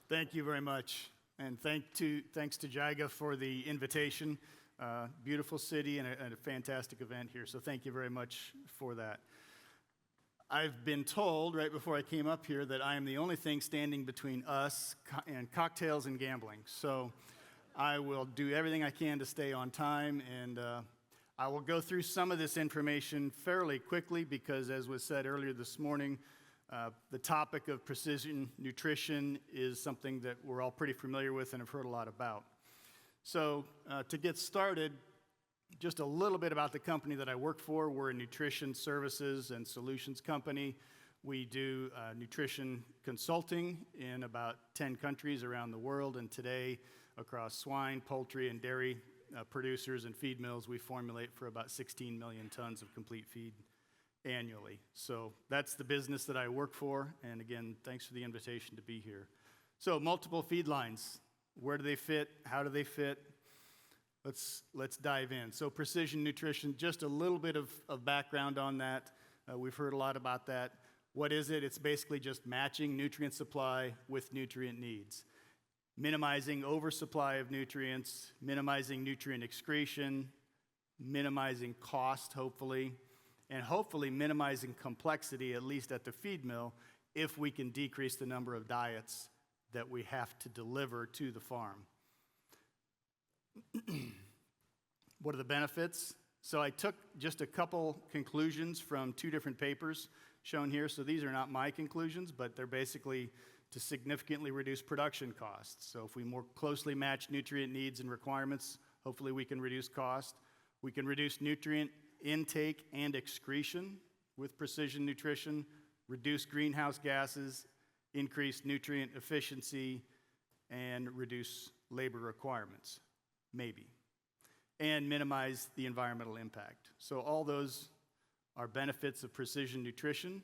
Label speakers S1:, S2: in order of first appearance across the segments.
S1: Thank you very much. And thanks to JIGA for the invitation. Beautiful city and a fantastic event here. So thank you very much for that. I've been told right before I came up here that I am the only thing standing between us and cocktails and gambling. So I will do everything I can to stay on time, and I will go through some of this information fairly quickly because, as was said earlier this morning, the topic of precision nutrition is something that we're all pretty familiar with and have heard a lot about. So to get started, just a little bit about the company that I work for. We're a nutrition services and solutions company. We do nutrition consulting in about 10 countries around the world, and today across swine, poultry, and dairy producers and feed mills, we formulate for about 16 million tons of complete feed annually. So that's the business that I work for, and again, thanks for the invitation to be here. So multiple feed lines, where do they fit? How do they fit? Let's dive in. So precision nutrition, just a little bit of background on that. We've heard a lot about that. What is it? It's basically just matching nutrient supply with nutrient needs. Minimizing oversupply of nutrients, minimizing nutrient excretion, minimizing cost, hopefully, and hopefully minimizing complexity, at least at the feed mill, if we can decrease the number of diets that we have to deliver to the farm. What are the benefits? So I took just a couple conclusions from two different papers shown here. So these are not my conclusions, but they're basically to significantly reduce production costs. So if we more closely match nutrient needs and requirements, hopefully we can reduce cost. We can reduce nutrient intake and excretion with precision nutrition, reduce greenhouse gases, increase nutrient efficiency, and reduce labor requirements, maybe, and minimize the environmental impact. So all those are benefits of precision nutrition.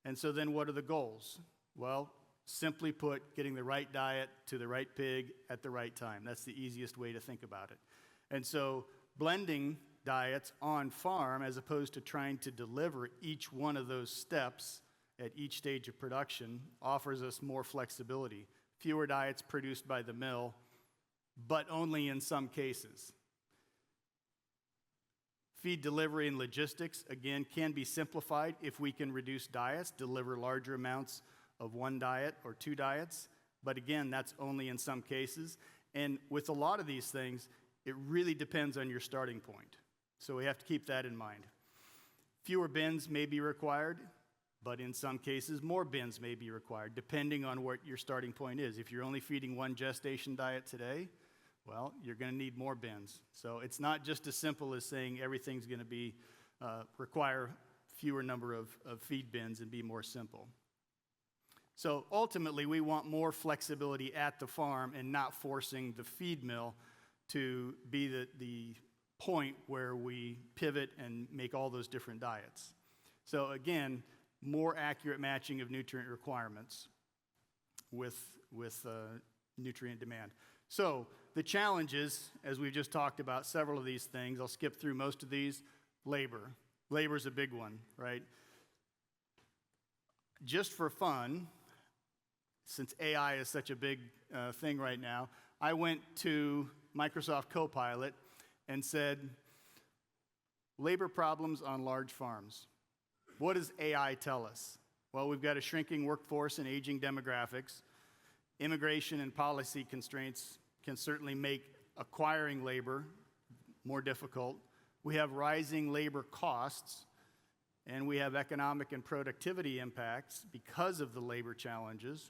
S1: And so then what are the goals? Well, simply put, getting the right diet to the right pig at the right time. That's the easiest way to think about it. And so blending diets on farm, as opposed to trying to deliver each one of those steps at each stage of production, offers us more flexibility. Fewer diets produced by the mill, but only in some cases. Feed delivery and logistics, again, can be simplified if we can reduce diets, deliver larger amounts of one diet or two diets. But again, that's only in some cases. And with a lot of these things, it really depends on your starting point. So we have to keep that in mind. Fewer bins may be required, but in some cases, more bins may be required, depending on what your starting point is. If you're only feeding one gestation diet today, well, you're going to need more bins. So it's not just as simple as saying everything's going to be require fewer number of feed bins and be more simple. So ultimately, we want more flexibility at the farm and not forcing the feed mill to be the point where we pivot and make all those different diets. So again, more accurate matching of nutrient requirements with nutrient demand. So the challenges, as we've just talked about, several of these things, I'll skip through most of these. Labor. Labor's a big one, right? Just for fun, since AI is such a big thing right now, I went to Microsoft Copilot and said, labor problems on large farms. What does AI tell us? Well, we've got a shrinking workforce and aging demographics. Immigration and policy constraints can certainly make acquiring labor more difficult. We have rising labor costs, and we have economic and productivity impacts because of the labor challenges.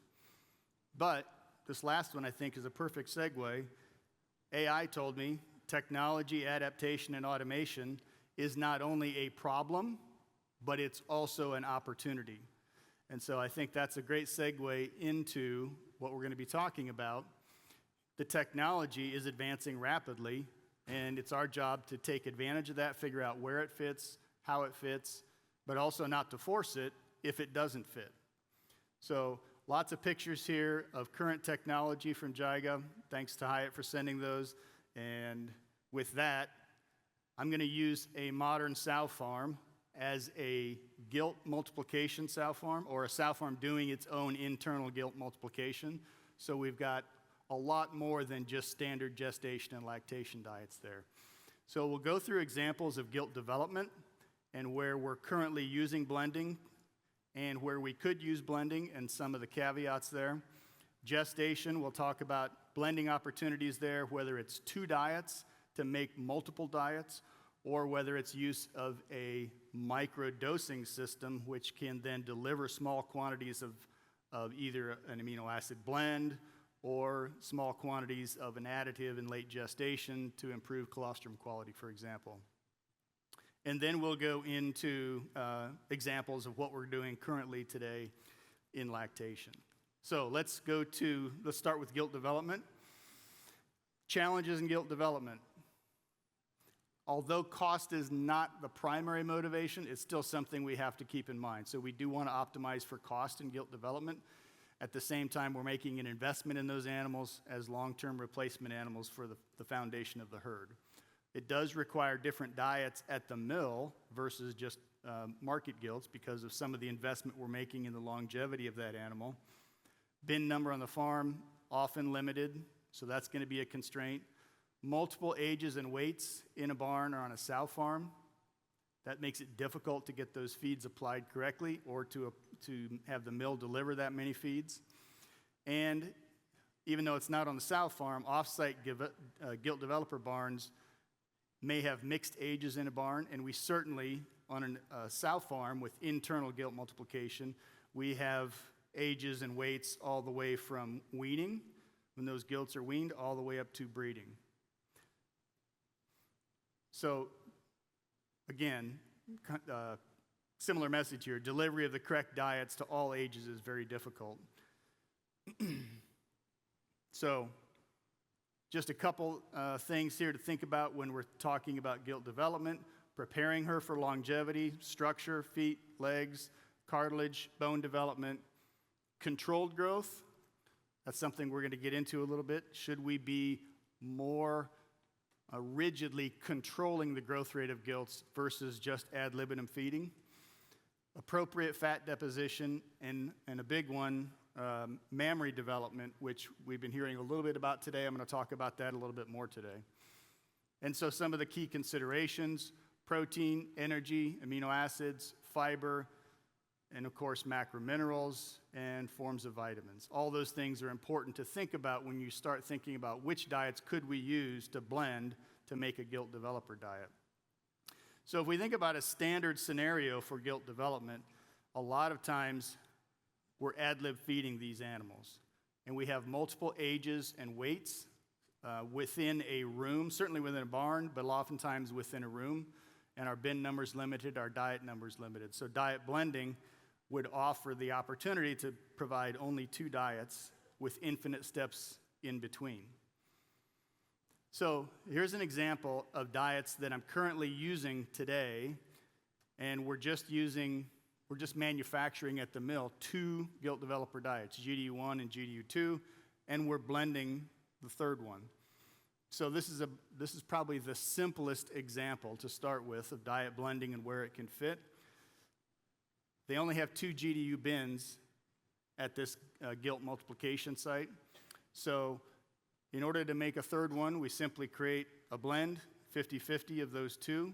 S1: But this last one, I think, is a perfect segue. AI told me technology, adaptation, and automation is not only a problem, but it's also an opportunity. And so I think that's a great segue into what we're going to be talking about. The technology is advancing rapidly, and it's our job to take advantage of that, figure out where it fits, how it fits, but also not to force it if it doesn't fit. So lots of pictures here of current technology from JIGA. Thanks to Hyatt for sending those. And with that, I'm going to use a modern sow farm as a gilt multiplication sow farm, or a sow farm doing its own internal gilt multiplication. So we've got a lot more than just standard gestation and lactation diets there. So we'll go through examples of gilt development and where we're currently using blending and where we could use blending and some of the caveats there. Gestation, we'll talk about blending opportunities there, whether it's 2 diets to make multiple diets, or whether it's use of a microdosing system, which can then deliver small quantities of either an amino acid blend or small quantities of an additive in late gestation to improve colostrum quality, for example. And then we'll go into examples of what we're doing currently today in lactation. So let's start with gilt development. Challenges in gilt development. Although cost is not the primary motivation, it's still something we have to keep in mind. So we do want to optimize for cost in gilt development. At the same time, we're making an investment in those animals as long-term replacement animals for the foundation of the herd. It does require different diets at the mill versus just market gilts because of some of the investment we're making in the longevity of that animal. Bin number on the farm, often limited, so that's going to be a constraint. Multiple ages and weights in a barn or on a sow farm. That makes it difficult to get those feeds applied correctly or to have the mill deliver that many feeds. And even though it's not on the sow farm, off-site gilt developer barns may have mixed ages in a barn, and we certainly, on a sow farm with internal gilt multiplication, we have ages and weights all the way from weaning, when those gilts are weaned, all the way up to breeding. So, again, similar message here. Delivery of the correct diets to all ages is very difficult. So, just a couple things here to think about when we're talking about gilt development. Preparing her for longevity, structure, feet, legs, cartilage, bone development. Controlled growth, that's something we're going to get into a little bit. Should we be more rigidly controlling the growth rate of gilts versus just ad libitum feeding? Appropriate fat deposition, and a big one, mammary development, which we've been hearing a little bit about today. I'm going to talk about that a little bit more today. And so some of the key considerations: protein, energy, amino acids, fiber, and of course macrominerals and forms of vitamins. All those things are important to think about when you start thinking about which diets could we use to blend to make a gilt developer diet. So if we think about a standard scenario for gilt development, a lot of times we're ad lib feeding these animals. And we have multiple ages and weights within a room, certainly within a barn, but oftentimes within a room. And our bin number's limited, our diet number's limited. So diet blending would offer the opportunity to provide only 2 diets with infinite steps in between. So here's an example of diets that I'm currently using today, and we're just manufacturing at the mill 2 gilt developer diets, GDU1 and GDU2, and we're blending the 3rd one. So this is probably the simplest example to start with of diet blending and where it can fit. They only have 2 GDU bins at this gilt multiplication site. So in order to make a 3rd one, we simply create a blend, 50-50 of those 2,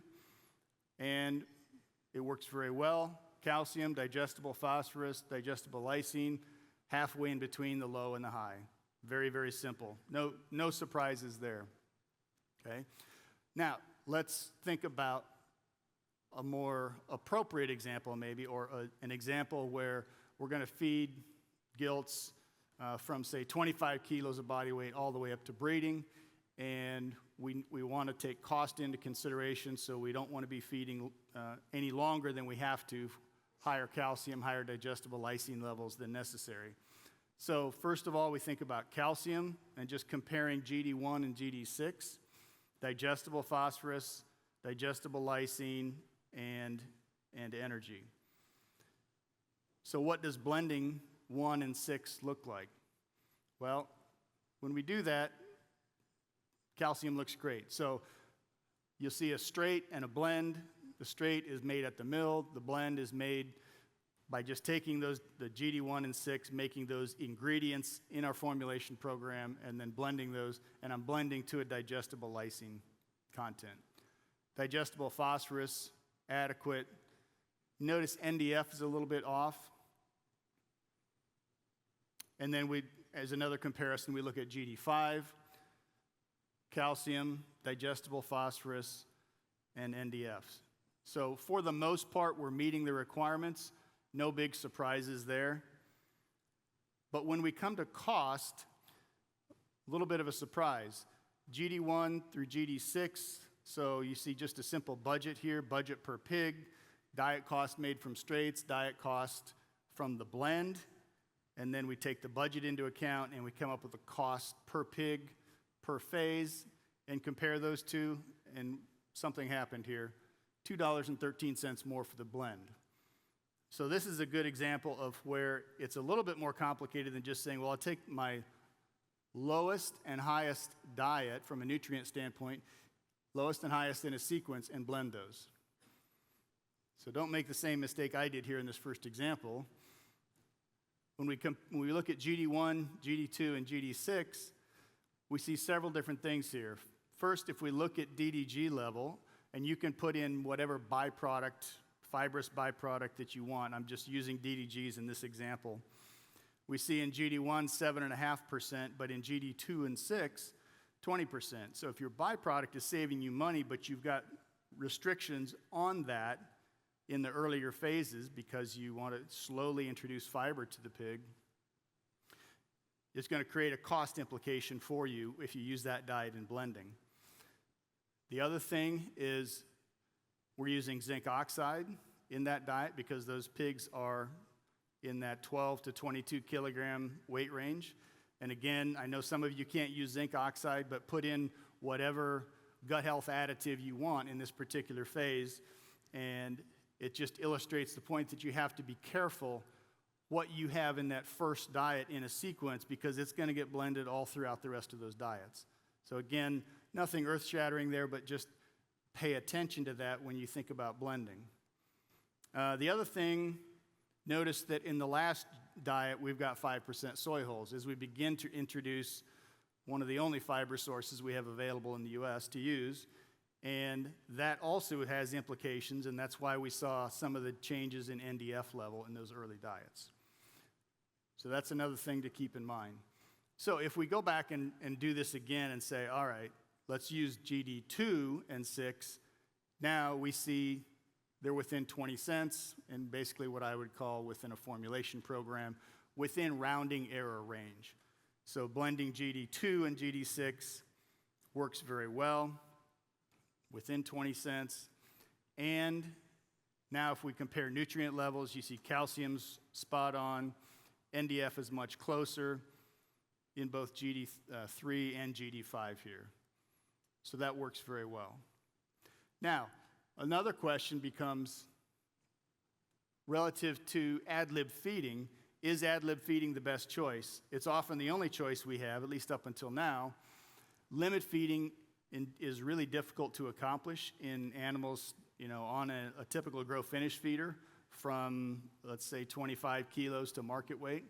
S1: and it works very well. Calcium, digestible phosphorus, digestible lysine, halfway in between the low and the high. Very, very simple. No surprises there. Okay? Now, let's think about a more appropriate example maybe, or an example where we're going to feed gilts from, say, 25 kilos of body weight all the way up to breeding, and we want to take cost into consideration, so we don't want to be feeding any longer than we have to, higher calcium, higher digestible lysine levels than necessary. So first of all, we think about calcium and just comparing GD1 and GD6, digestible phosphorus, digestible lysine, and energy. So what does blending 1 and 6 look like? Well, when we do that, calcium looks great. So you'll see a straight and a blend. The straight is made at the mill. The blend is made by just taking the GD1 and 6, making those ingredients in our formulation program, and then blending those, and I'm blending to a digestible lysine content. Digestible phosphorus, adequate. Notice NDF is a little bit off. And then as another comparison, we look at GD5, calcium, digestible phosphorus, and NDFs. So for the most part, we're meeting the requirements. No big surprises there. But when we come to cost, a little bit of a surprise. GD1 through GD6, so you see just a simple budget here, budget per pig, diet cost made from straights, diet cost from the blend, and then we take the budget into account and we come up with a cost per pig, per phase, and compare those two, and something happened here. $2.13 more for the blend. So this is a good example of where it's a little bit more complicated than just saying, well, I'll take my lowest and highest diet from a nutrient standpoint, lowest and highest in a sequence, and blend those. So don't make the same mistake I did here in this first example. When we look at GD1, GD2, and GD6, we see several different things here. First, if we look at DDG level, and you can put in whatever byproduct, fibrous byproduct that you want. I'm just using DDGs in this example. We see in GD1, 7.5%, but in GD2 and 6, 20%. So if your byproduct is saving you money, but you've got restrictions on that in the earlier phases because you want to slowly introduce fiber to the pig, it's going to create a cost implication for you if you use that diet in blending. The other thing is we're using zinc oxide in that diet because those pigs are in that 12 to 22 kilogram weight range. And again, I know some of you can't use zinc oxide, but put in whatever gut health additive you want in this particular phase. And it just illustrates the point that you have to be careful what you have in that first diet in a sequence because it's going to get blended all throughout the rest of those diets. So again, nothing earth-shattering there, but just pay attention to that when you think about blending. The other thing, notice that in the last diet, we've got 5% soy hulls. As we begin to introduce one of the only fiber sources we have available in the U.S. to use, and that also has implications, and that's why we saw some of the changes in NDF level in those early diets. So that's another thing to keep in mind. So if we go back and do this again and say, all right, let's use GD2 and 6, now we see they're within 20 cents, and basically what I would call within a formulation program, within rounding error range. So blending GD2 and GD6 works very well, within 20 cents. And now if we compare nutrient levels, you see calcium's spot on, NDF is much closer in both GD3 and GD5 here. So that works very well. Now, another question becomes, relative to ad lib feeding, is ad lib feeding the best choice? It's often the only choice we have, at least up until now. Limit feeding is really difficult to accomplish in animals, on a typical grow finish feeder from, let's say, 25 kilos to market weight.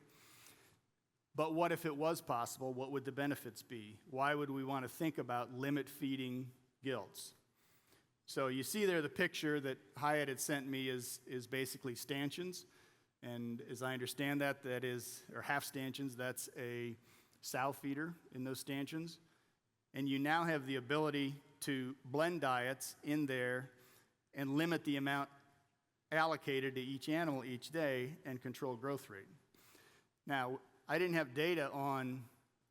S1: But what if it was possible? What would the benefits be? Why would we want to think about limit feeding gilts? So you see there the picture that Hyatt had sent me is basically stanchions. And as I understand that is, or half stanchions, that's a sow feeder in those stanchions. And you now have the ability to blend diets in there and limit the amount allocated to each animal each day and control growth rate. Now, I didn't have data on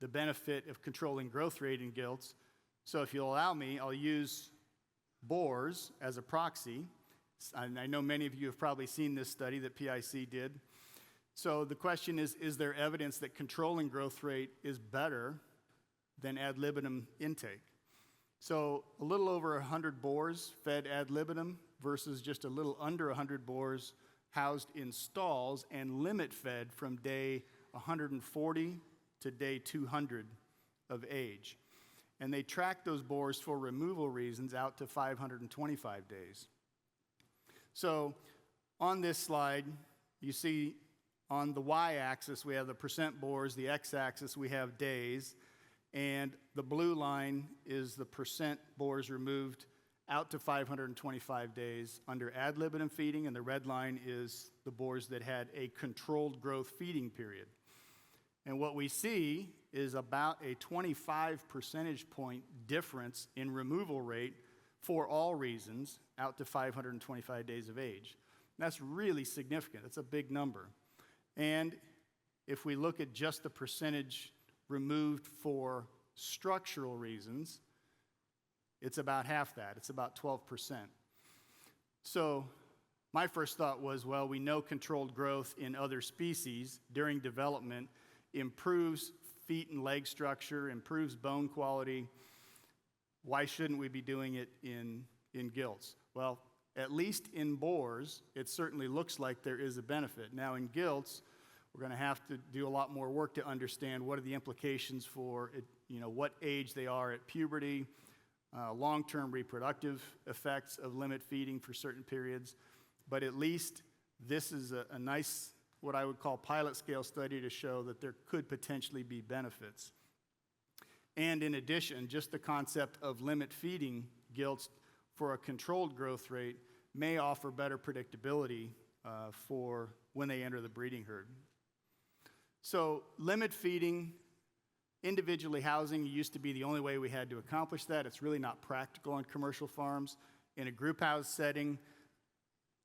S1: the benefit of controlling growth rate in gilts, so if you'll allow me, I'll use boars as a proxy. I know many of you have probably seen this study that PIC did. So the question is there evidence that controlling growth rate is better than ad libitum intake? So a little over 100 boars fed ad libitum versus just a little under 100 boars housed in stalls and limit fed from day 140 to day 200 of age. And they tracked those boars for removal reasons out to 525 days. So on this slide, you see on the y-axis we have the percent boars, the x-axis we have days, and the blue line is the percent boars removed out to 525 days under ad libitum feeding, and the red line is the boars that had a controlled growth feeding period. And what we see is about a 25 percentage point difference in removal rate for all reasons out to 525 days of age. That's really significant. That's a big number. And if we look at just the percentage removed for structural reasons, it's about half that. It's about 12%. So my first thought was, well, we know controlled growth in other species during development improves feet and leg structure, improves bone quality. Why shouldn't we be doing it in gilts? Well, at least in boars, it certainly looks like there is a benefit. Now in gilts, we're going to have to do a lot more work to understand what are the implications for it, what age they are at puberty, long-term reproductive effects of limit feeding for certain periods. But at least this is a nice, what I would call pilot scale study to show that there could potentially be benefits. And in addition, just the concept of limit feeding gilts for a controlled growth rate may offer better predictability for when they enter the breeding herd. So limit feeding, individually housing used to be the only way we had to accomplish that. It's really not practical on commercial farms. In a group house setting,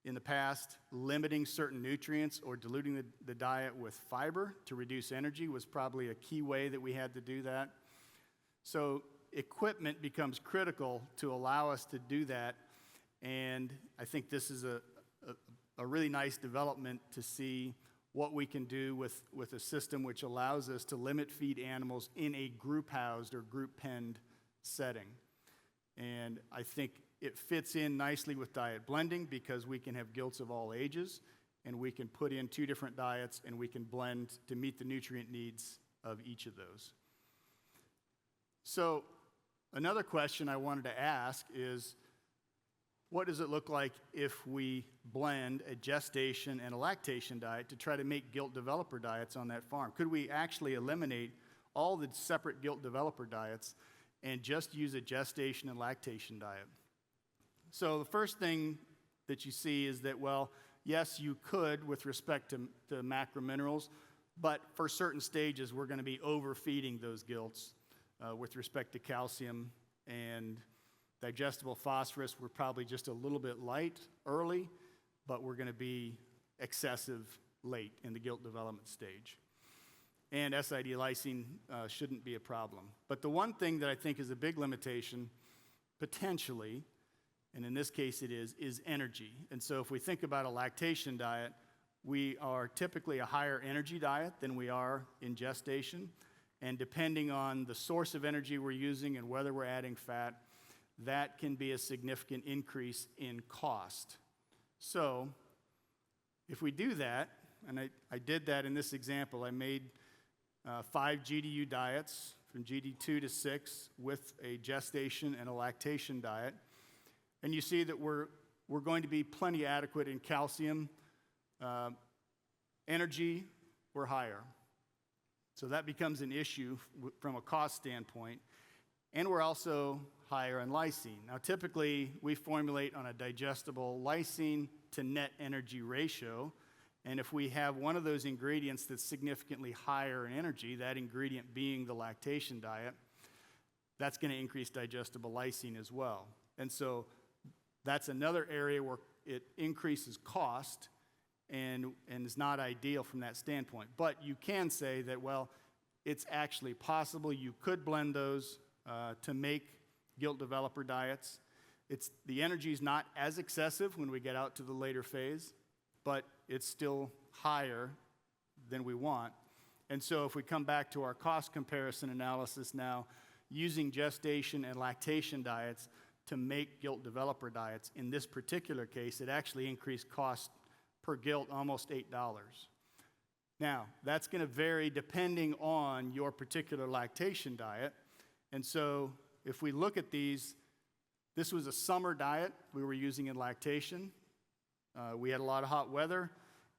S1: in the past, limiting certain nutrients or diluting the diet with fiber to reduce energy was probably a key way that we had to do that. So equipment becomes critical to allow us to do that, and I think this is a really nice development to see what we can do with a system which allows us to limit feed animals in a group housed or group penned setting. And I think it fits in nicely with diet blending because we can have gilts of all ages, and we can put in 2 different diets and we can blend to meet the nutrient needs of each of those. So another question I wanted to ask is, what does it look like if we blend a gestation and a lactation diet to try to make gilt developer diets on that farm? Could we actually eliminate all the separate gilt developer diets and just use a gestation and lactation diet? So the first thing that you see is that, well, yes, you could with respect to macrominerals, but for certain stages we're going to be overfeeding those gilts with respect to calcium and digestible phosphorus. We're probably just a little bit light early, but we're going to be excessive late in the gilt development stage. And SID lysine shouldn't be a problem. But the one thing that I think is a big limitation, potentially, and in this case it is energy. And so if we think about a lactation diet, we are typically a higher energy diet than we are in gestation. And depending on the source of energy we're using and whether we're adding fat, that can be a significant increase in cost. So if we do that, and I did that in this example, I made 5 GDU diets from GD2 to 6 with a gestation and a lactation diet. And you see that we're going to be plenty adequate in calcium. Energy, we're higher. So that becomes an issue from a cost standpoint. And we're also higher in lysine. Now typically we formulate on a digestible lysine to net energy ratio. And if we have one of those ingredients that's significantly higher in energy, that ingredient being the lactation diet, that's going to increase digestible lysine as well. And so that's another area where it increases cost and is not ideal from that standpoint. But you can say that, well, it's actually possible. You could blend those to make gilt developer diets. The energy is not as excessive when we get out to the later phase, but it's still higher than we want. And so if we come back to our cost comparison analysis now, using gestation and lactation diets to make gilt developer diets, in this particular case, it actually increased cost per gilt almost $8. Now, that's going to vary depending on your particular lactation diet. And so if we look at these, this was a summer diet we were using in lactation. We had a lot of hot weather,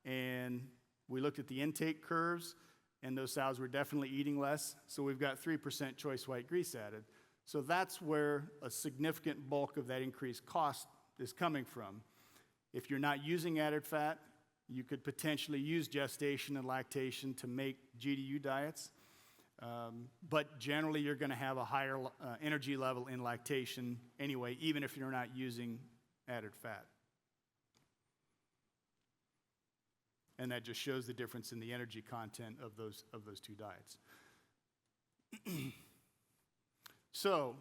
S1: and we looked at the intake curves, and those sows were definitely eating less, so we've got 3% choice white grease added. So that's where a significant bulk of that increased cost is coming from. If you're not using added fat, you could potentially use gestation and lactation to make GDU diets, but generally you're going to have a higher energy level in lactation anyway, even if you're not using added fat. And that just shows the difference in the energy content of those two diets. So,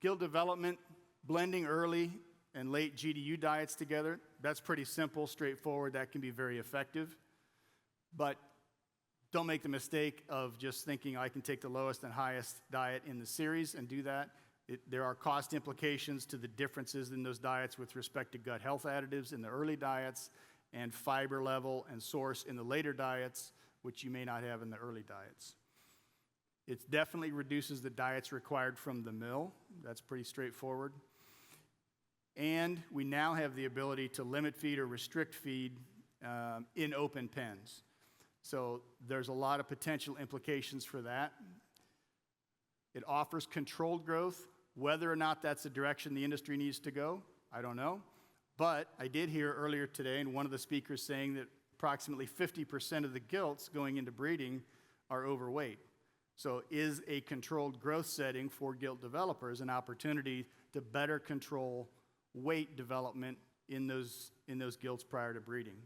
S1: Gilt Development, blending early and late GDU diets together, that's pretty simple, straightforward, that can be very effective. But don't make the mistake of just thinking I can take the lowest and highest diet in the series and do that. There are cost implications to the differences in those diets with respect to gut health additives in the early diets and fiber level and source in the later diets, which you may not have in the early diets. It definitely reduces the diets required from the mill. That's pretty straightforward. And we now have the ability to limit feed or restrict feed in open pens. So there's a lot of potential implications for that. It offers controlled growth. Whether or not that's the direction the industry needs to go, I don't know. But I did hear earlier today, and one of the speakers saying that approximately 50% of the gilts going into breeding are overweight. So is a controlled growth setting for gilt developers an opportunity to better control weight development in those gilts prior to breeding?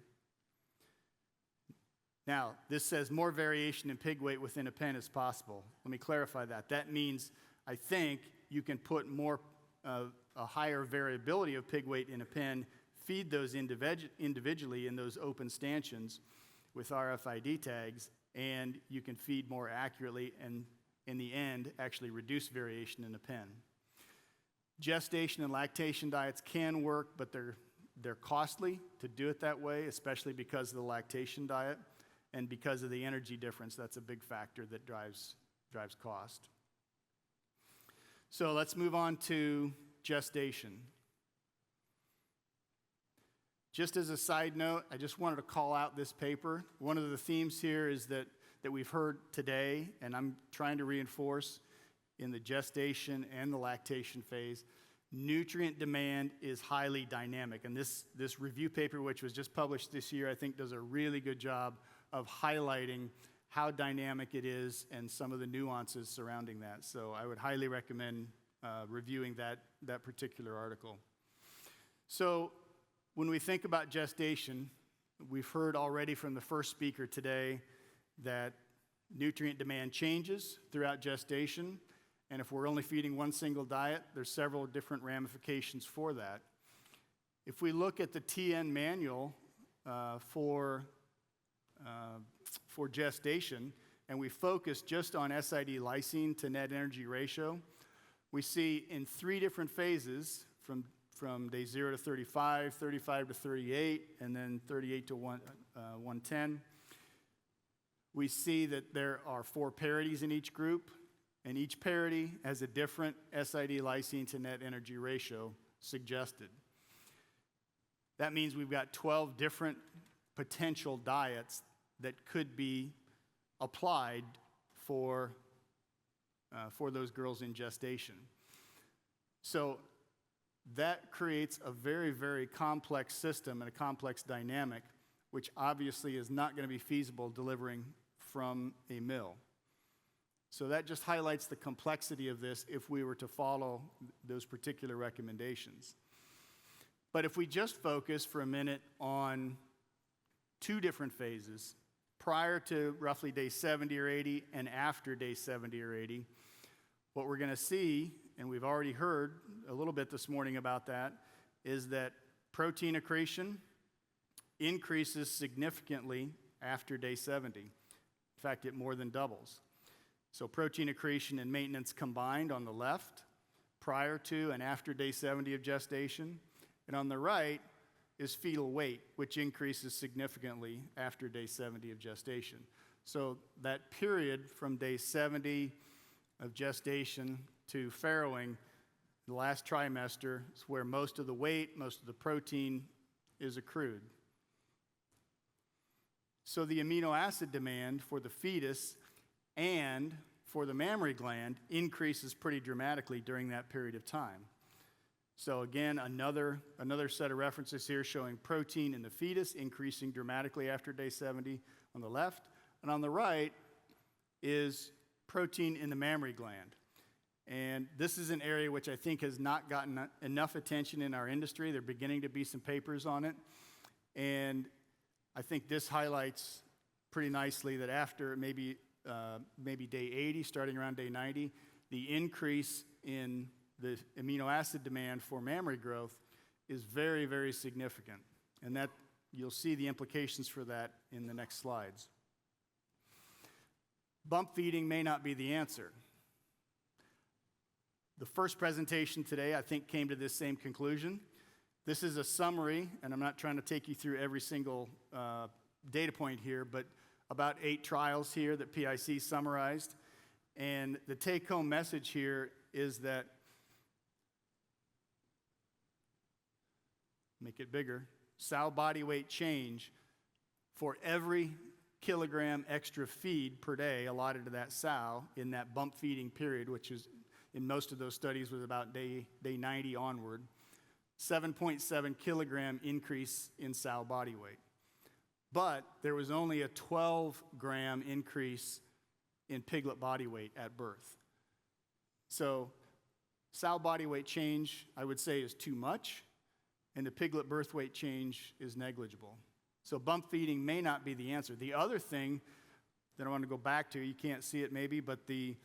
S1: Now, this says more variation in pig weight within a pen is possible. Let me clarify that. That means, I think, you can put a higher variability of pig weight in a pen, feed those individually in those open stanchions with RFID tags, and you can feed more accurately and, in the end, actually reduce variation in a pen. Gestation and lactation diets can work, but they're costly to do it that way, especially because of the lactation diet and because of the energy difference. That's a big factor that drives cost. So let's move on to gestation. Just as a side note, I just wanted to call out this paper. One of the themes here is that we've heard today, and I'm trying to reinforce in the gestation and the lactation phase, nutrient demand is highly dynamic. And this review paper, which was just published this year, I think does a really good job of highlighting how dynamic it is and some of the nuances surrounding that. So I would highly recommend reviewing that particular article. So when we think about gestation, we've heard already from the first speaker today that nutrient demand changes throughout gestation. And if we're only feeding one single diet, there's several different ramifications for that. If we look at the TN manual for gestation, and we focus just on SID lysine to net energy ratio, we see in 3 different phases, from day 0 to 35, 35 to 38, and then 38 to 110, we see that there are 4 parities in each group, and each parity has a different SID lysine to net energy ratio suggested. That means we've got 12 different potential diets that could be applied for those girls in gestation. So that creates a very, very complex system and a complex dynamic, which obviously is not going to be feasible delivering from a mill. So that just highlights the complexity of this if we were to follow those particular recommendations. But if we just focus for a minute on 2 different phases, prior to roughly day 70 or 80 and after day 70 or 80, what we're going to see, and we've already heard a little bit this morning about that, is that protein accretion increases significantly after day 70. In fact, it more than doubles. So protein accretion and maintenance combined on the left, prior to and after day 70 of gestation, and on the right is fetal weight, which increases significantly after day 70 of gestation. So that period from day 70 of gestation to farrowing, the last trimester, is where most of the weight, most of the protein is accrued. So the amino acid demand for the fetus and for the mammary gland increases pretty dramatically during that period of time. So again, another set of references here showing protein in the fetus increasing dramatically after day 70 on the left, and on the right is protein in the mammary gland. And this is an area which I think has not gotten enough attention in our industry. There are beginning to be some papers on it. And I think this highlights pretty nicely that after maybe day 80, starting around day 90, the increase in the amino acid demand for mammary growth is very, very significant. And that you'll see the implications for that in the next slides. Bump feeding may not be the answer. The first presentation today, I think, came to this same conclusion. This is a summary, and I'm not trying to take you through every single data point here, but about 8 trials here that PIC summarized. And the take-home message here is that, make it bigger, sow body weight change for every kilogram extra feed per day allotted to that sow in that bump feeding period, which is in most of those studies was about day 90 onward, 7.7 kilogram increase in sow body weight. But there was only a 12-gram increase in piglet body weight at birth. So sow body weight change, I would say, is too much, and the piglet birth weight change is negligible. So bump feeding may not be the answer. The other thing that I want to go back to, you can't see it maybe, but the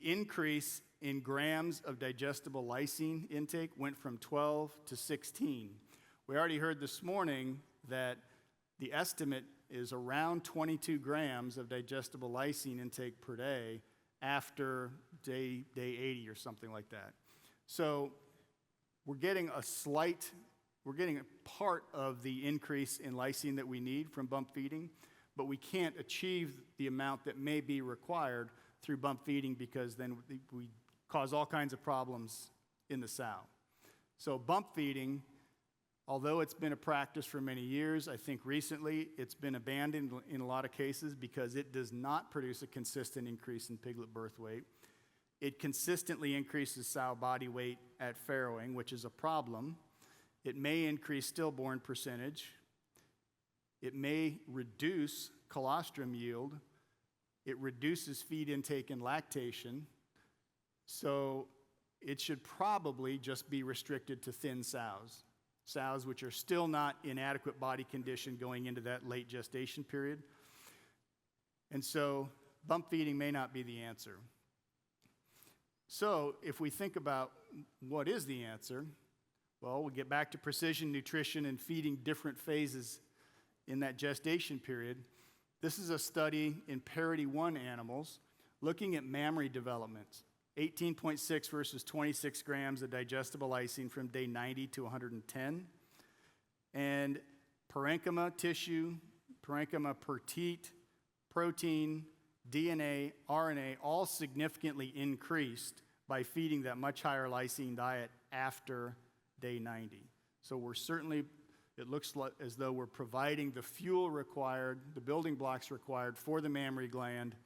S1: increase in grams of digestible lysine intake went from 12 to 16. We already heard this morning that the estimate is around 22 grams of digestible lysine intake per day after day 80 or something like that. So we're getting a part of the increase in lysine that we need from bump feeding, but we can't achieve the amount that may be required through bump feeding because then we cause all kinds of problems in the sow. So bump feeding, although it's been a practice for many years, I think recently it's been abandoned in a lot of cases because it does not produce a consistent increase in piglet birth weight. It consistently increases sow body weight at farrowing, which is a problem. It may increase stillborn percentage. It may reduce colostrum yield. It reduces feed intake and lactation. So it should probably just be restricted to thin sows which are still not in adequate body condition going into that late gestation period. And so bump feeding may not be the answer. So if we think about what is the answer, well, we'll get back to precision nutrition and feeding different phases in that gestation period. This is a study in parity 1 animals looking at mammary development. 18.6 versus 26 grams of digestible lysine from day 90 to 110. And parenchyma tissue, parenchyma petite, protein, DNA, RNA, all significantly increased by feeding that much higher lysine diet after day 90. So we're certainly, it looks as though we're providing the fuel required, the building blocks required for the mammary gland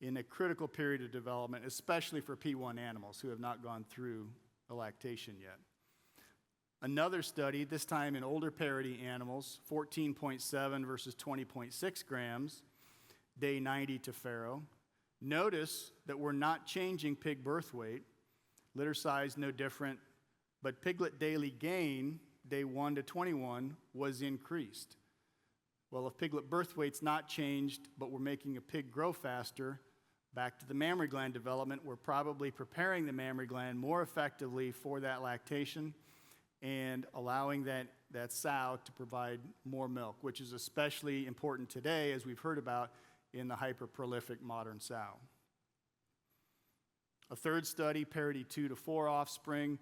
S1: in a critical period of development, especially for P1 animals who have not gone through a lactation yet. Another study, this time in older parity animals, 14.7 versus 20.6 grams, day 90 to farrow. Notice that we're not changing pig birth weight, litter size no different, but piglet daily gain, day 1 to 21, was increased. Well, if piglet birth weight's not changed, but we're making a pig grow faster, back to the mammary gland development, we're probably preparing the mammary gland more effectively for that lactation and allowing that sow to provide more milk, which is especially important today, as we've heard about in the hyper-prolific modern sow. A third study, parity 2 to 4 offspring,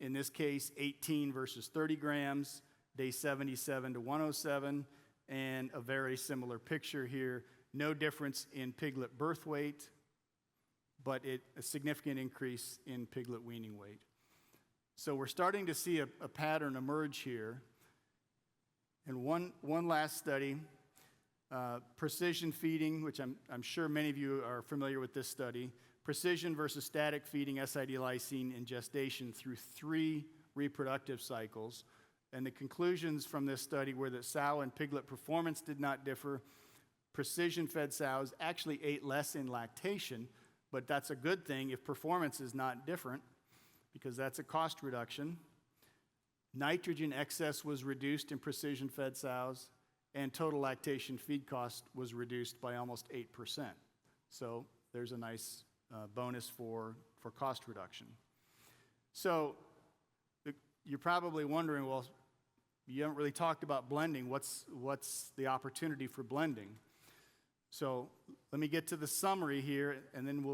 S1: in this case, 18 versus 30 grams, day 77 to 107, and a very similar picture here. No difference in piglet birth weight, but a significant increase in piglet weaning weight. So we're starting to see a pattern emerge here. And one last study precision feeding, which I'm sure many of you are familiar with this study, precision versus static feeding SID lysine in gestation through 3 reproductive cycles. And the conclusions from this study were that sow and piglet performance did not differ. Precision-fed sows actually ate less in lactation, but that's a good thing if performance is not different, because that's a cost reduction. Nitrogen excess was reduced in precision-fed sows, and total lactation feed cost was reduced by almost 8%. So there's a nice bonus for cost reduction. So you're probably wondering, well, you haven't really talked about blending. What's the opportunity for blending? So let me get to the summary here, and then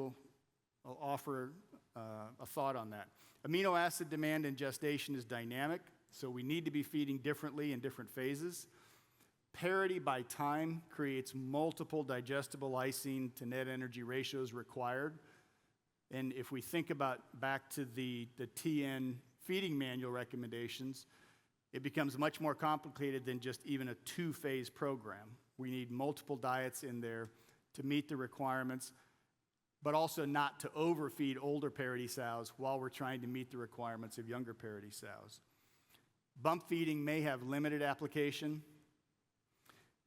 S1: I'll offer a thought on that. Amino acid demand in gestation is dynamic, so we need to be feeding differently in different phases. Parity by time creates multiple digestible lysine to net energy ratios required. And if we think about back to the TN feeding manual recommendations, it becomes much more complicated than just even a 2-phase program. We need multiple diets in there to meet the requirements, but also not to overfeed older parity sows while we're trying to meet the requirements of younger parity sows. Bump feeding may have limited application,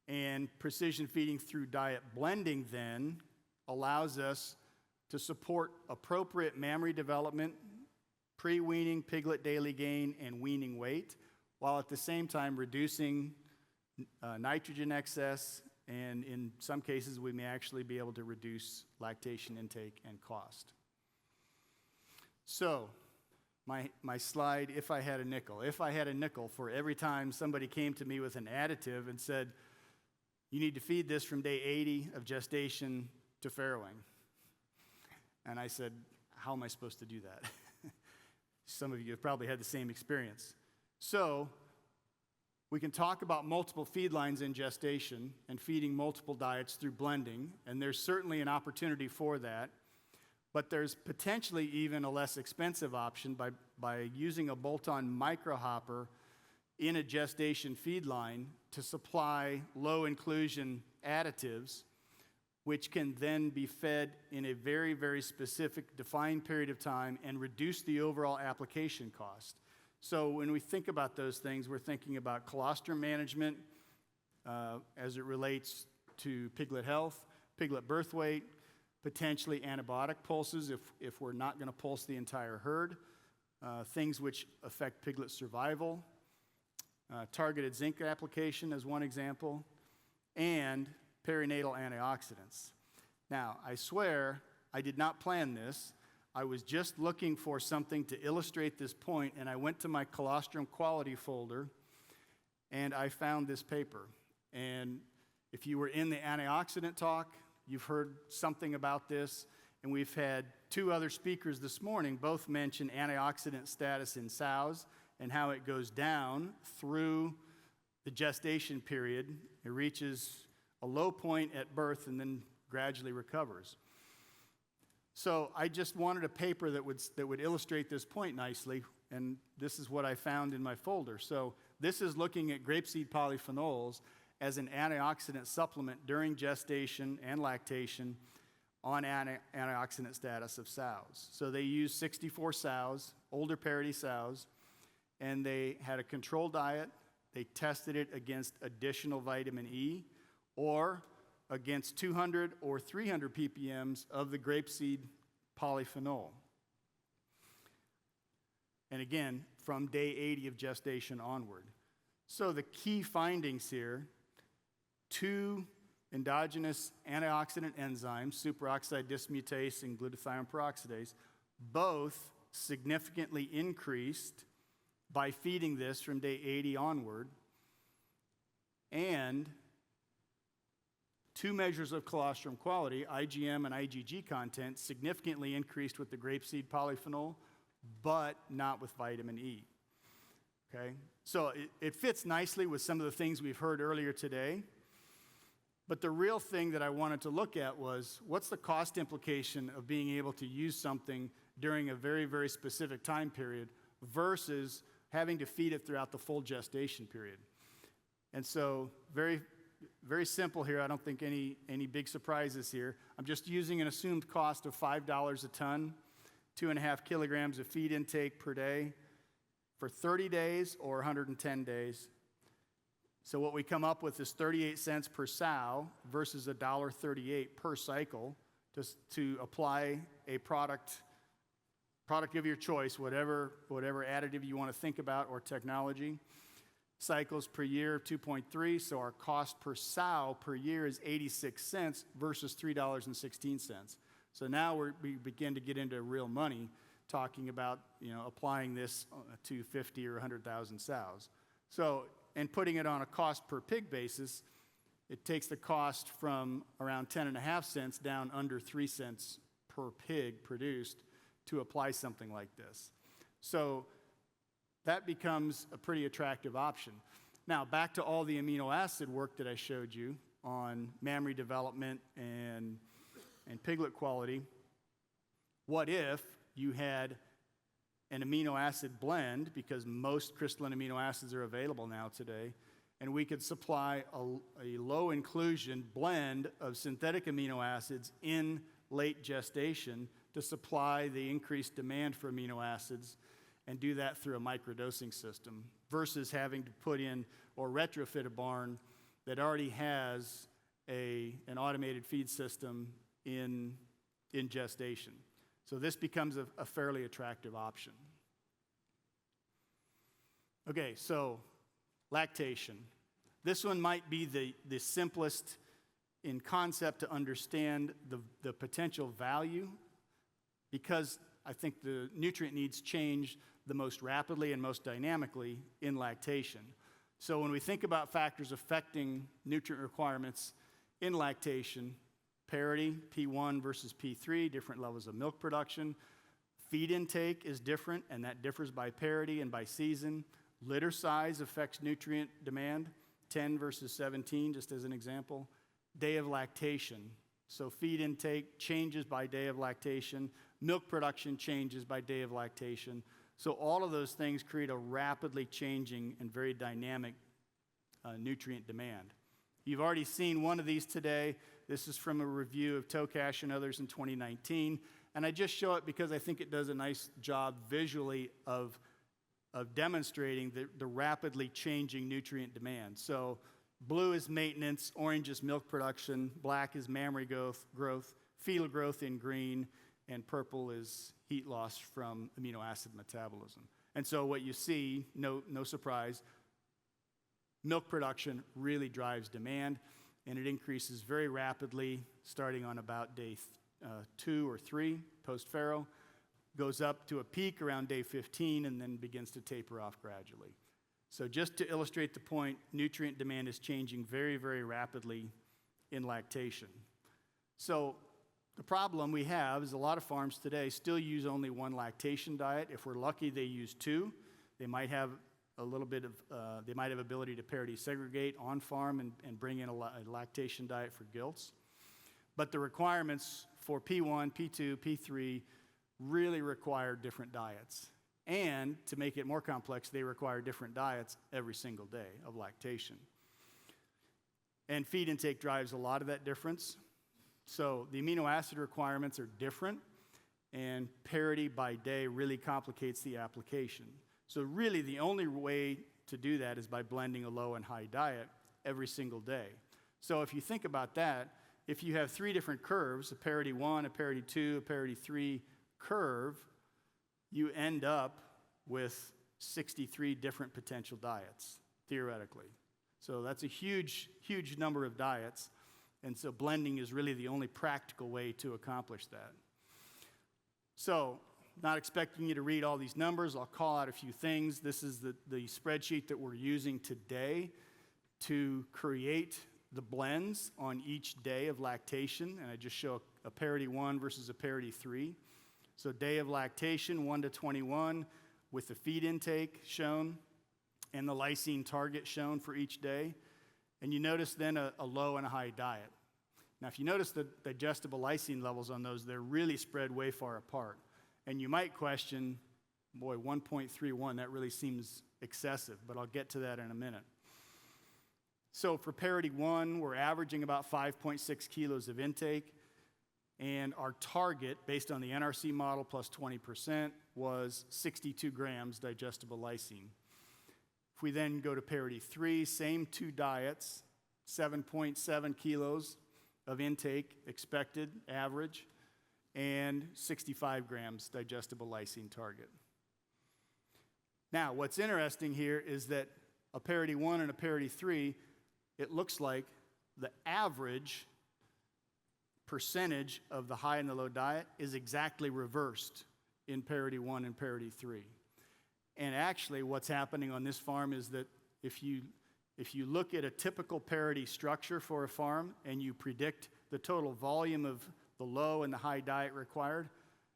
S1: and precision feeding through diet blending then allows us to support appropriate mammary development, pre-weaning piglet daily gain, and weaning weight, while at the same time reducing nitrogen excess, and in some cases we may actually be able to reduce lactation intake and cost. So, my slide, if I had a nickel. If I had a nickel for every time somebody came to me with an additive and said, you need to feed this from day 80 of gestation to farrowing. And I said, how am I supposed to do that? Some of you have probably had the same experience. So, we can talk about multiple feed lines in gestation and feeding multiple diets through blending, and there's certainly an opportunity for that. But there's potentially even a less expensive option by using a bolt-on microhopper in a gestation feed line to supply low-inclusion additives, which can then be fed in a very, very specific defined period of time and reduce the overall application cost. So when we think about those things, we're thinking about colostrum management as it relates to piglet health, piglet birth weight, potentially antibiotic pulses if we're not going to pulse the entire herd, things which affect piglet survival, targeted zinc application as one example, and perinatal antioxidants. Now, I swear I did not plan this. I was just looking for something to illustrate this point, and I went to my colostrum quality folder, and I found this paper. And if you were in the antioxidant talk, you've heard something about this, and we've had 2 other speakers this morning both mention antioxidant status in sows and how it goes down through the gestation period. It reaches a low point at birth and then gradually recovers. So I just wanted a paper that would illustrate this point nicely, and this is what I found in my folder. So this is looking at grapeseed polyphenols as an antioxidant supplement during gestation and lactation on antioxidant status of sows. So they used 64 sows, older parity sows, and they had a control diet. They tested it against additional vitamin E or against 200 or 300 ppms of the grapeseed polyphenol. And again, from day 80 of gestation onward. So the key findings here, 2 endogenous antioxidant enzymes, superoxide dismutase and glutathione peroxidase, both significantly increased by feeding this from day 80 onward, and 2 measures of colostrum quality, IgM and IgG content, significantly increased with the grapeseed polyphenol, but not with vitamin E. Okay? So it fits nicely with some of the things we've heard earlier today. But the real thing that I wanted to look at was, what's the cost implication of being able to use something during a very, very specific time period versus having to feed it throughout the full gestation period? And so very, very simple here. I don't think any big surprises here. I'm just using an assumed cost of $5 a ton, 2.5 kilograms of feed intake per day for 30 days or 110 days. So what we come up with is 38 cents per sow versus $1.38 per cycle to apply a product of your choice, whatever additive you want to think about or technology. Cycles per year, 2.3, so our cost per sow per year is 86 cents versus $3.16. So now we begin to get into real money, talking about applying this to 50 or 100,000 sows. So, and putting it on a cost per pig basis, it takes the cost from around 10.5 cents down under 3 cents per pig produced to apply something like this. So that becomes a pretty attractive option. Now, back to all the amino acid work that I showed you on mammary development and piglet quality. What if you had an amino acid blend, because most crystalline amino acids are available now today, and we could supply a low inclusion blend of synthetic amino acids in late gestation to supply the increased demand for amino acids, and do that through a microdosing system versus having to put in or retrofit a barn that already has an automated feed system in gestation. So this becomes a fairly attractive option. Okay, so lactation. This one might be the simplest in concept to understand the potential value, because I think the nutrient needs change the most rapidly and most dynamically in lactation. So when we think about factors affecting nutrient requirements in lactation, parity, P1 versus P3, different levels of milk production. Feed intake is different, and that differs by parity and by season. Litter size affects nutrient demand, 10 versus 17, just as an example. Day of lactation. So feed intake changes by day of lactation. Milk production changes by day of lactation. So all of those things create a rapidly changing and very dynamic nutrient demand. You've already seen one of these today. This is from a review of Tokash and others in 2019. And I just show it because I think it does a nice job visually of demonstrating the rapidly changing nutrient demand. So blue is maintenance, orange is milk production, black is mammary growth, fetal growth in green, and purple is heat loss from amino acid metabolism. And so what you see, no surprise, milk production really drives demand, and it increases very rapidly starting on about day 2 or 3 post-farrow, goes up to a peak around day 15, and then begins to taper off gradually. So just to illustrate the point, nutrient demand is changing very, very rapidly in lactation. So the problem we have is a lot of farms today still use only one lactation diet. If we're lucky, they use 2. They might have a little bit of, they might have ability to parity segregate on farm and bring in a lactation diet for gilts. But the requirements for P1, P2, P3 really require different diets. And to make it more complex, they require different diets every single day of lactation. And feed intake drives a lot of that difference. So the amino acid requirements are different, and parity by day really complicates the application. So really the only way to do that is by blending a low and high diet every single day. So if you think about that, if you have 3 different curves, a parity 1, a parity 2, a parity 3 curve, you end up with 63 different potential diets, theoretically. So that's a huge, huge number of diets. And so blending is really the only practical way to accomplish that. So, not expecting you to read all these numbers, I'll call out a few things. This is the spreadsheet that we're using today to create the blends on each day of lactation. And I just show a parity 1 versus a parity 3. So day of lactation, 1 to 21, with the feed intake shown and the lysine target shown for each day. And you notice then a low and a high diet. Now, if you notice the digestible lysine levels on those, they're really spread way far apart. And you might question, boy, 1.31, that really seems excessive, but I'll get to that in a minute. So for parity 1, we're averaging about 5.6 kilos of intake, and our target, based on the NRC model plus 20%, was 62 grams digestible lysine. If we then go to parity 3, same 2 diets, 7.7 kilos of intake expected, average, and 65 grams digestible lysine target. Now, what's interesting here is that a parity 1 and a parity 3, it looks like the average percentage of the high and the low diet is exactly reversed in parity 1 and parity 3. And actually what's happening on this farm is that if you look at a typical parity structure for a farm and you predict the total volume of the low and the high diet required,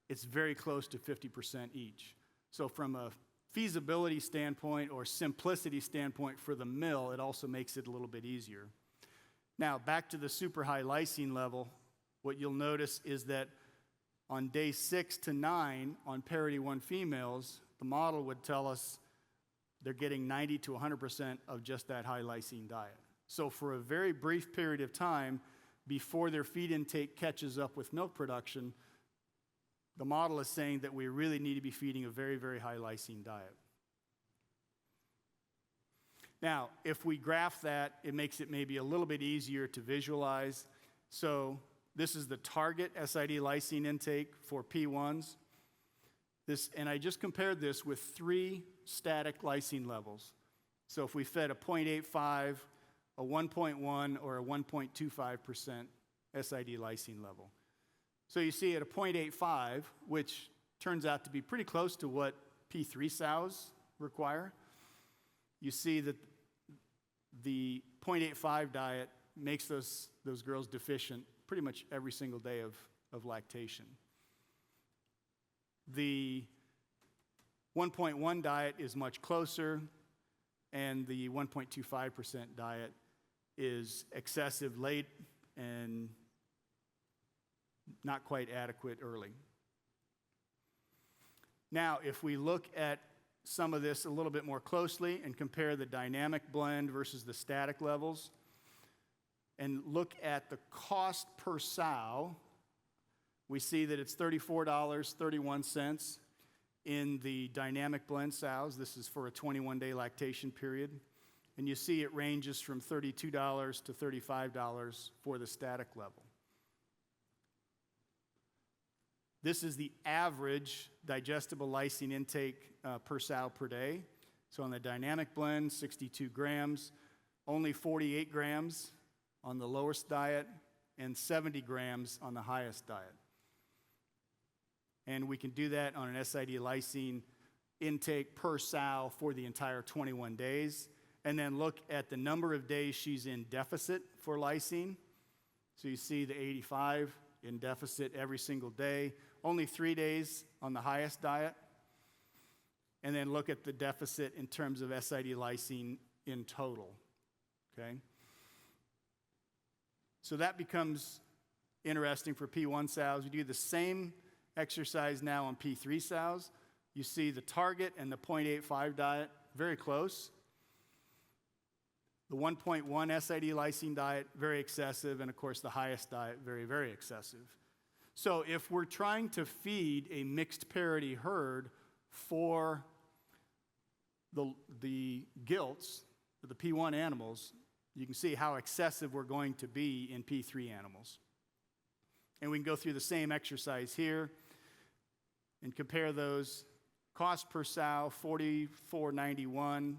S1: it's very close to 50% each. So from a feasibility standpoint or simplicity standpoint for the mill, it also makes it a little bit easier. Now, back to the super high lysine level, what you'll notice is that on day 6 to 9 on parity 1 females, the model would tell us they're getting 90 to 100% of just that high lysine diet. So for a very brief period of time, before their feed intake catches up with milk production, the model is saying that we really need to be feeding a very, very high lysine diet. Now, if we graph that, it makes it maybe a little bit easier to visualize. So this is the target SID lysine intake for P1s. And I just compared this with 3 static lysine levels. So if we fed a 0.85, a 1.1, or a 1.25% SID lysine level. So you see at a 0.85, which turns out to be pretty close to what P3 sows require, you see that the 0.85 diet makes those girls deficient pretty much every single day of lactation. The 1.1 diet is much closer, and the 1.25% diet is excessive late and not quite adequate early. Now, if we look at some of this a little bit more closely and compare the dynamic blend versus the static levels, and look at the cost per sow, we see that it's $34.31 in the dynamic blend sows. This is for a 21-day lactation period. And you see it ranges from $32 to $35 for the static level. This is the average digestible lysine intake per sow per day. So on the dynamic blend, 62 grams, only 48 grams on the lowest diet, and 70 grams on the highest diet. And we can do that on an SID lysine intake per sow for the entire 21 days. And then look at the number of days she's in deficit for lysine. So you see the 85 in deficit every single day. Only 3 days on the highest diet. And then look at the deficit in terms of SID lysine in total. Okay? So that becomes interesting for P1 sows. We do the same exercise now on P3 sows. You see the target and the 0.85 diet very close. The 1.1 SID lysine diet, very excessive, and of course the highest diet, very, very excessive. So if we're trying to feed a mixed parity herd for the gilts, the P1 animals, you can see how excessive we're going to be in P3 animals. And we can go through the same exercise here and compare those. Cost per sow, $44.91,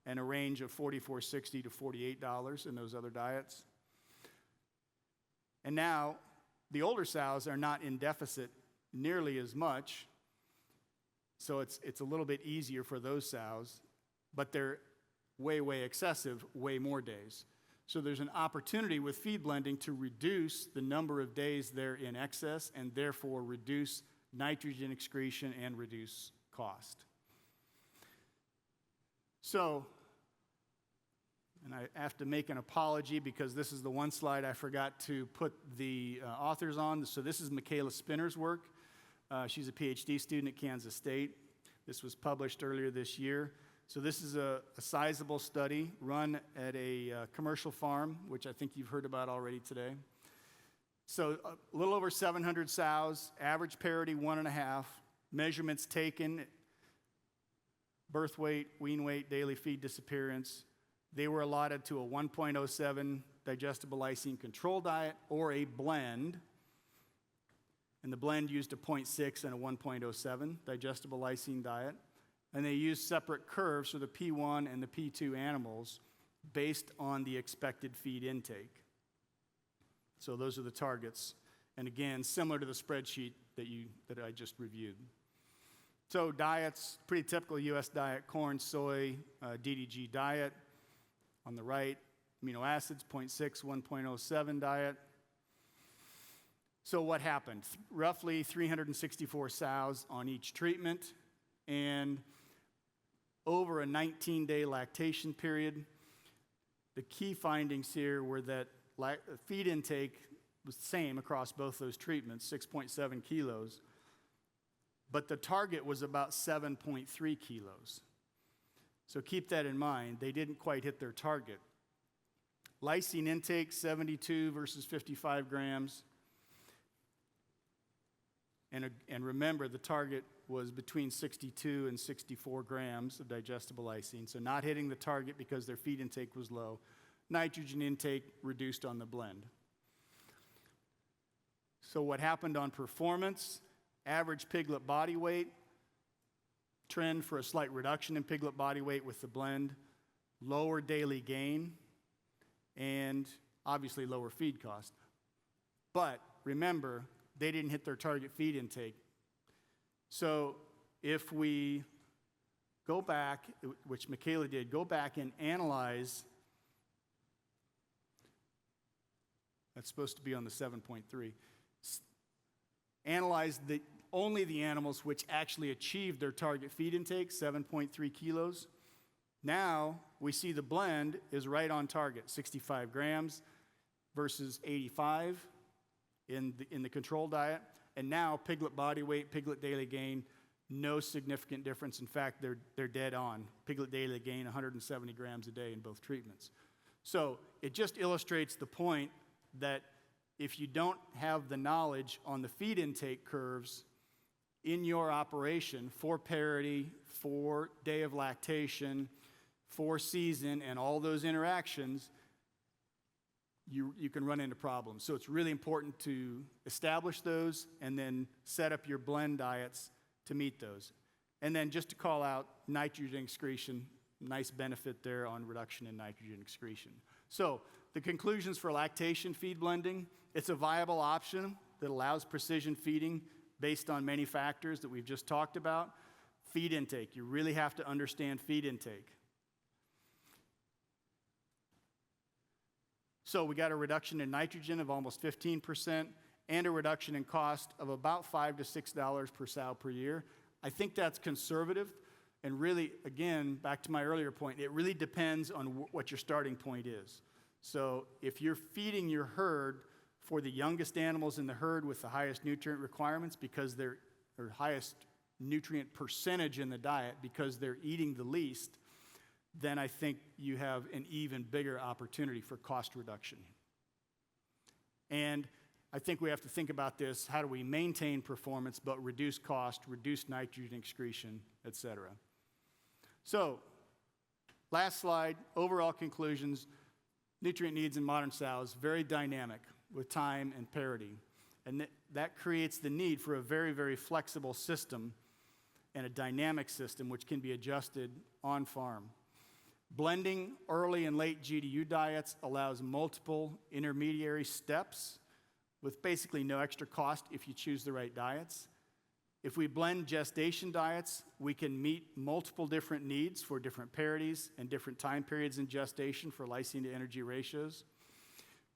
S1: and a range of $44.60 to $48 in those other diets. And now, the older sows are not in deficit nearly as much, so it's a little bit easier for those sows, but they're way, way excessive, way more days. So there's an opportunity with feed blending to reduce the number of days they're in excess and therefore reduce nitrogen excretion and reduce cost. So, and I have to make an apology because this is the one slide I forgot to put the authors on. So this is Michaela Spinner's work. She's a PhD student at Kansas State. This was published earlier this year. So this is a sizable study run at a commercial farm, which I think you've heard about already today. So a little over 700 sows, average parity 1.5, measurements taken, birth weight, wean weight, daily feed disappearance. They were allotted to a 1.07 digestible lysine control diet or a blend. And the blend used a 0.6 and a 1.07 digestible lysine diet. And they used separate curves for the P1 and the P2 animals based on the expected feed intake. So those are the targets. And again, similar to the spreadsheet that I just reviewed. So diets, pretty typical U.S. diet, corn, soy, DDG diet. On the right, amino acids, 0.6, 1.07 diet. So what happened? Roughly 364 sows on each treatment, and over a 19-day lactation period. The key findings here were that feed intake was the same across both those treatments, 6.7 kilos, but the target was about 7.3 kilos. So keep that in mind. They didn't quite hit their target. Lysine intake, 72 versus 55 grams. And remember, the target was between 62 and 64 grams of digestible lysine, so not hitting the target because their feed intake was low. Nitrogen intake reduced on the blend. So what happened on performance? Average piglet body weight, trend for a slight reduction in piglet body weight with the blend, lower daily gain, and obviously lower feed cost. But remember, they didn't hit their target feed intake. So if we go back, which Michaela did, go back and analyze, that's supposed to be on the 7.3, analyze only the animals which actually achieved their target feed intake, 7.3 kilos. Now we see the blend is right on target, 65 grams versus 85 in the control diet. And now piglet body weight, piglet daily gain, no significant difference. In fact, they're dead on. Piglet daily gain, 170 grams a day in both treatments. So it just illustrates the point that if you don't have the knowledge on the feed intake curves in your operation for parity, for day of lactation, for season, and all those interactions, you can run into problems. So it's really important to establish those and then set up your blend diets to meet those. And then just to call out nitrogen excretion, nice benefit there on reduction in nitrogen excretion. So the conclusions for lactation feed blending: it's a viable option that allows precision feeding based on many factors that we've just talked about. Feed intake, you really have to understand feed intake. So we got a reduction in nitrogen of almost 15% and a reduction in cost of about $5 to $6 per sow per year. I think that's conservative, and really, again, back to my earlier point, it really depends on what your starting point is. So if you're feeding your herd for the youngest animals in the herd with the highest nutrient requirements because they're or highest nutrient percentage in the diet because they're eating the least, then I think you have an even bigger opportunity for cost reduction. And I think we have to think about this: how do we maintain performance but reduce cost, reduce nitrogen excretion, et cetera? So, last slide, overall conclusions. Nutrient needs in modern sows, very dynamic with time and parity. And that creates the need for a very, very flexible system and a dynamic system which can be adjusted on farm. Blending early and late GDU diets allows multiple intermediary steps with basically no extra cost if you choose the right diets. If we blend gestation diets, we can meet multiple different needs for different parities and different time periods in gestation for lysine to energy ratios.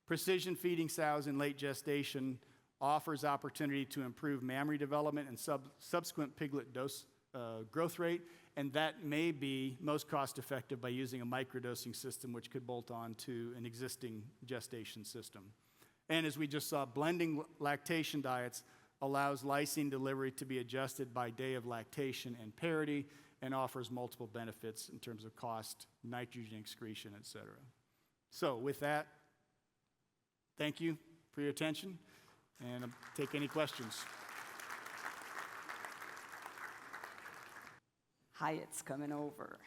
S1: Precision feeding sows in late gestation offers opportunity to improve mammary development and subsequent piglet growth rate, and that may be most cost effective by using a microdosing system which could bolt on to an existing gestation system. And as we just saw, blending lactation diets allows lysine delivery to be adjusted by day of lactation and parity, and offers multiple benefits in terms of cost, nitrogen excretion, et cetera. So with that, thank you for your attention, and I'll take any questions.
S2: Hyatt's coming over.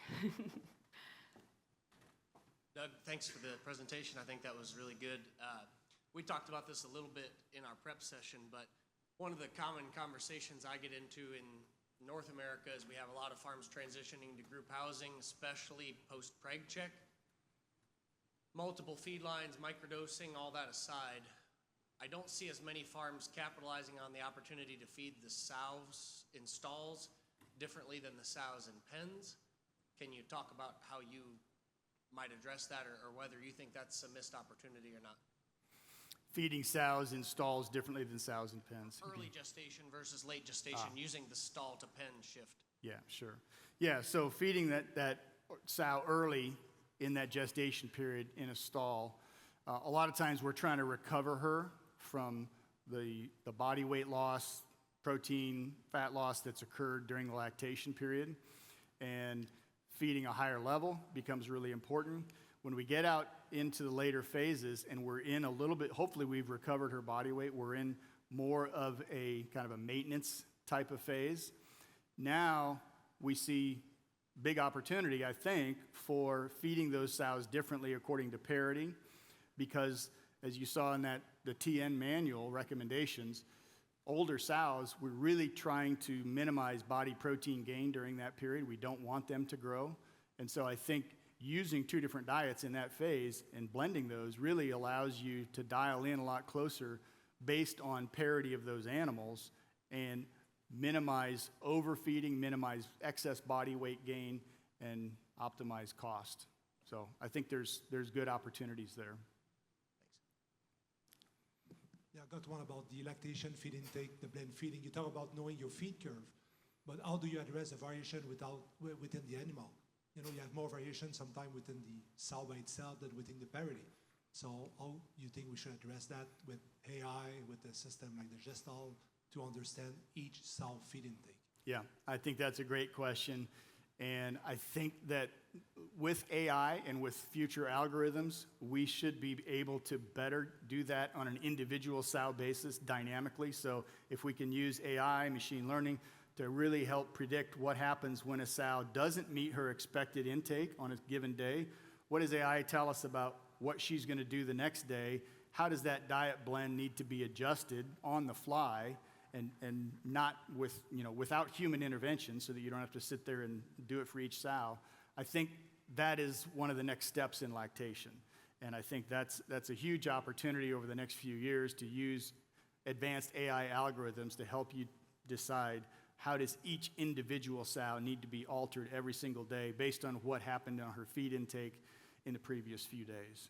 S3: Doug, thanks for the presentation. I think that was really good. We talked about this a little bit in our prep session, but one of the common conversations I get into in North America is we have a lot of farms transitioning to group housing, especially post-preg check. Multiple feed lines, microdosing, all that aside, I don't see as many farms capitalizing on the opportunity to feed the sows in stalls differently than the sows in pens. Can you talk about how you might address that, or whether you think that's a missed opportunity or not?
S1: Feeding sows in stalls differently than sows in pens.
S3: Early gestation versus late gestation, using the stall to pen shift.
S1: Yeah, sure. Yeah, so feeding that sow early in that gestation period in a stall, a lot of times we're trying to recover her from the body weight loss, protein, fat loss that's occurred during the lactation period. And feeding a higher level becomes really important. When we get out into the later phases and we're in a little bit, hopefully we've recovered her body weight, we're in more of a kind of a maintenance type of phase. Now we see big opportunity, I think, for feeding those sows differently according to parity, because as you saw in the TN manual recommendations, older sows, we're really trying to minimize body protein gain during that period. We don't want them to grow. And so I think using two different diets in that phase and blending those really allows you to dial in a lot closer based on parity of those animals and minimize overfeeding, minimize excess body weight gain, and optimize cost. So I think there's good opportunities there.
S4: Yeah, I got one about the lactation, feed intake, the blend feeding. You talk about knowing your feed curve, but how do you address the variation within the animal? You know, you have more variation sometimes within the sow by itself than within the parity. So how you think we should address that with AI, with a system like the GESTAL, to understand each sow feed intake?
S1: Yeah, I think that's a great question. And I think that with AI and with future algorithms, we should be able to better do that on an individual sow basis dynamically. So if we can use AI, machine learning, to really help predict what happens when a sow doesn't meet her expected intake on a given day, what does AI tell us about what she's going to do the next day? How does that diet blend need to be adjusted on the fly? And not without human intervention, so that you don't have to sit there and do it for each sow. I think that is one of the next steps in lactation. And I think that's a huge opportunity over the next few years to use advanced AI algorithms to help you decide how does each individual sow need to be altered every single day based on what happened on her feed intake in the previous few days.